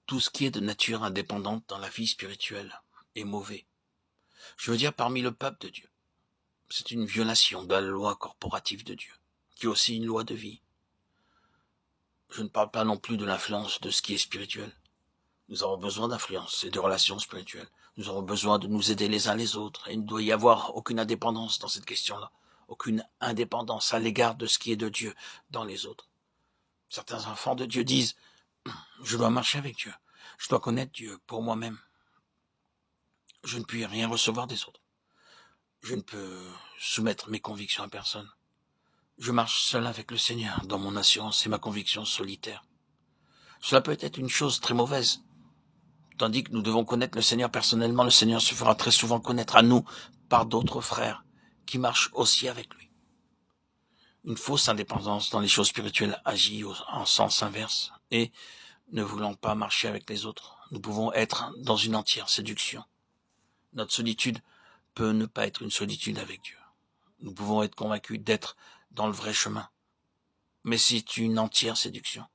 Tout ce qui est de nature indépendante dans la vie spirituelle est mauvais. Je veux dire parmi le peuple de Dieu. C'est une violation de la loi corporative de Dieu, qui est aussi une loi de vie. Je ne parle pas non plus de l'influence de ce qui est spirituel. Nous avons besoin d'influence et de relations spirituelles. Nous avons besoin de nous aider les uns les autres. Et il ne doit y avoir aucune indépendance dans cette question-là. Aucune indépendance à l'égard de ce qui est de Dieu dans les autres. Certains enfants de Dieu disent, je dois marcher avec Dieu. Je dois connaître Dieu pour moi-même. Je ne puis rien recevoir des autres. Je ne peux soumettre mes convictions à personne. Je marche seul avec le Seigneur dans mon assurance et ma conviction solitaire. Cela peut être une chose très mauvaise. Tandis que nous devons connaître le Seigneur personnellement, le Seigneur se fera très souvent connaître à nous par d'autres frères qui marchent aussi avec lui. Une fausse indépendance dans les choses spirituelles agit en sens inverse et, ne voulant pas marcher avec les autres, nous pouvons être dans une entière séduction. Notre solitude peut ne pas être une solitude avec Dieu. Nous pouvons être convaincus d'être dans le vrai chemin. Mais c'est une entière séduction.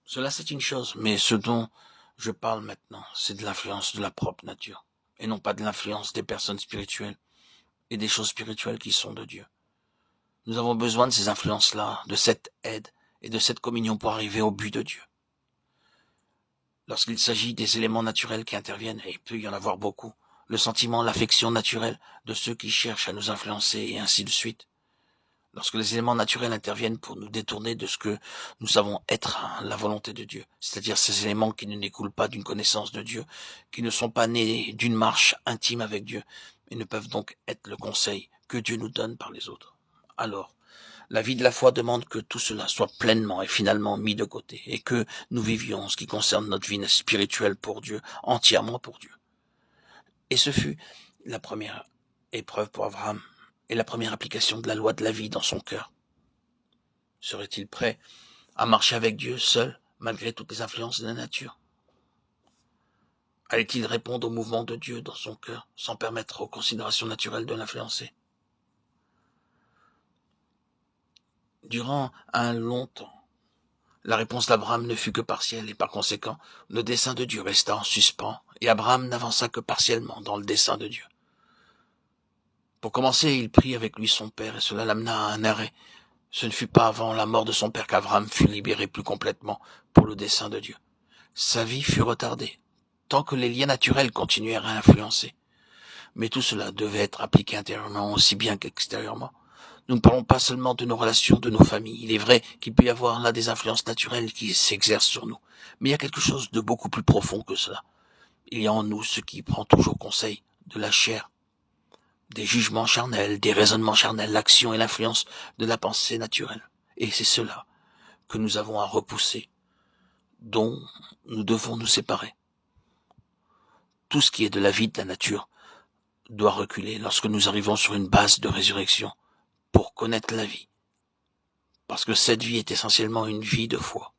Cela c'est une chose, mais ce dont je parle maintenant, c'est de l'influence de la propre nature, et non pas de l'influence des personnes spirituelles et des choses spirituelles qui sont de Dieu. Nous avons besoin de ces influences-là, de cette aide et de cette communion pour arriver au but de Dieu. Lorsqu'il s'agit des éléments naturels qui interviennent, et il peut y en avoir beaucoup, le sentiment, l'affection naturelle de ceux qui cherchent à nous influencer et ainsi de suite. Lorsque les éléments naturels interviennent pour nous détourner de ce que nous savons être la volonté de Dieu, c'est-à-dire ces éléments qui ne découlent pas d'une connaissance de Dieu, qui ne sont pas nés d'une marche intime avec Dieu, et ne peuvent donc être le conseil que Dieu nous donne par les autres. Alors, la vie de la foi demande que tout cela soit pleinement et finalement mis de côté, et que nous vivions ce qui concerne notre vie spirituelle pour Dieu, entièrement pour Dieu. Et ce fut la première épreuve pour Abraham, et la première application de la loi de la vie dans son cœur. Serait-il prêt à marcher avec Dieu seul, malgré toutes les influences de la nature? Allait-il répondre au mouvement de Dieu dans son cœur, sans permettre aux considérations naturelles de l'influencer? Durant un long temps, la réponse d'Abraham ne fut que partielle, et par conséquent, le dessein de Dieu resta en suspens, et Abraham n'avança que partiellement dans le dessein de Dieu. Pour commencer, il prit avec lui son père, et cela l'amena à un arrêt. Ce ne fut pas avant la mort de son père qu'Abraham fut libéré plus complètement pour le dessein de Dieu. Sa vie fut retardée, tant que les liens naturels continuèrent à influencer. Mais tout cela devait être appliqué intérieurement aussi bien qu'extérieurement. Nous ne parlons pas seulement de nos relations, de nos familles. Il est vrai qu'il peut y avoir là des influences naturelles qui s'exercent sur nous. Mais il y a quelque chose de beaucoup plus profond que cela. Il y a en nous ce qui prend toujours conseil de la chair, des jugements charnels, des raisonnements charnels, l'action et l'influence de la pensée naturelle. Et c'est cela que nous avons à repousser, dont nous devons nous séparer. Tout ce qui est de la vie de la nature doit reculer lorsque nous arrivons sur une base de résurrection pour connaître la vie. Parce que cette vie est essentiellement une vie de foi.